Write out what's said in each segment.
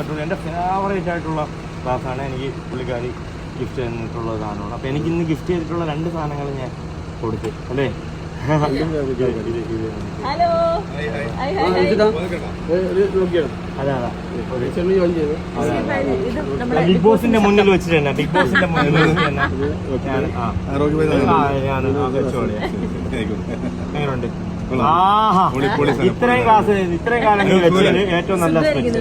ഇഷ്ടപ്പെട്ടു. എൻ്റെ ഫേവറേറ്റ് ആയിട്ടുള്ള ഗ്ലാസ്സാണ് എനിക്ക് പുള്ളിക്കാരി ഗിഫ്റ്റ് തന്നിട്ടുള്ള സാധനമാണ്. അപ്പോൾ എനിക്ക് ഇന്ന് ഗിഫ്റ്റ് ചെയ്തിട്ടുള്ള 2 സാധനങ്ങൾ ഞാൻ കൊടുത്തു അല്ലേ. ബിഗ് ബോസിന്റെ മുന്നിൽ വെച്ചിട്ട് തന്നെ ബിഗ് ബോസിന്റെ മുന്നിൽ വെച്ചിട്ട് തന്നെ ഞാൻ എങ്ങനെയുണ്ട്? ആഹാ, ഇത്രയും കാലം വെച്ചത് ഏറ്റവും നല്ല സ്പെക്സ്.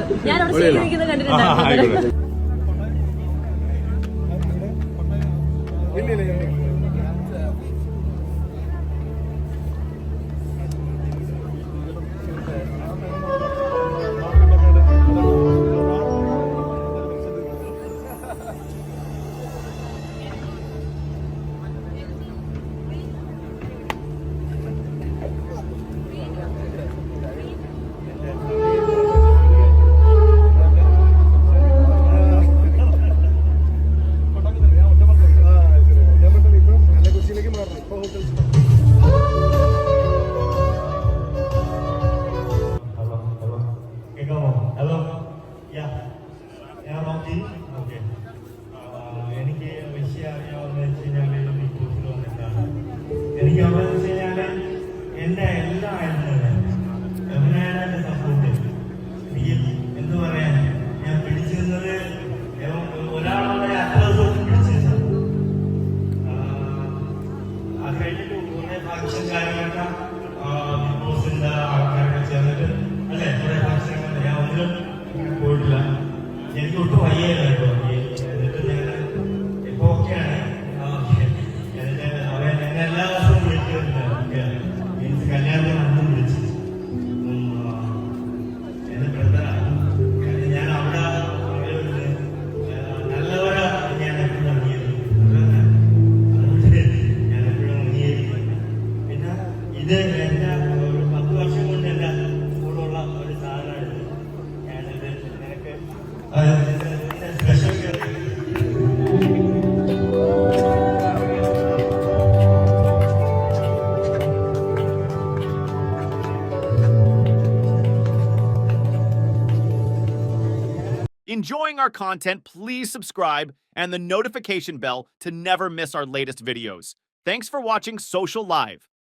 എനിക്ക് വിഷയം അറിയാവുന്ന വെച്ച് കഴിഞ്ഞാൽ ബിഗ് ബോസിൽ വന്നിട്ടാണ്. എനിക്ക് അവിടെ വെച്ച് കഴിഞ്ഞാൽ എൻ്റെ എല്ലാ എങ്ങനെയാണ് എൻ്റെ സപ്പോർട്ട്. എനിക്ക് എന്ത് പറയാൻ, ഞാൻ പിടിച്ചിരുന്നത് ഒരാളുടെ അത്ര ദിവസം പിടിച്ചിരുന്നത്. അത് കഴിഞ്ഞിട്ട് കുറെ ഫംഗ്ഷൻ കാര്യങ്ങളൊക്കെ ബിഗ് ബോസിൻ്റെ ആൾക്കാരൊക്കെ ചേർന്നിട്ട് അല്ലെ കുറെ ഫംഗ്ഷനൊക്കെ ഞാൻ ഒന്നിലും പോയിട്ടില്ല. എനിക്ക് ഒട്ടും വയ്യായിരുന്നു. എന്നിട്ട് ഞാൻ ഇപ്പൊ ഓക്കെയാണ്. എന്നെ എല്ലാ ദിവസവും വിളിക്കുന്നുണ്ട്. മീൻസ് കല്യാണത്തിന് അന്നും വിളിച്ചു. എന്റെ ബ്രദറാണ്. ഞാൻ അവിടെ നല്ലവരെ ഞാൻ എപ്പോഴും അംഗീകരിക്കും. അതുകൊണ്ട് ഞാൻ എപ്പോഴും അംഗീകരിക്കും. പിന്നെ ഇത് എന്റെ ഒരു 10 വർഷം കൊണ്ട് എന്റെ കൂടെയുള്ള ഒരു സാധനമായിരുന്നു. ഞാനിത് നിനക്ക് Enjoying our content, please subscribe and the notification bell to never miss our latest videos. Thanks for watching Social Live.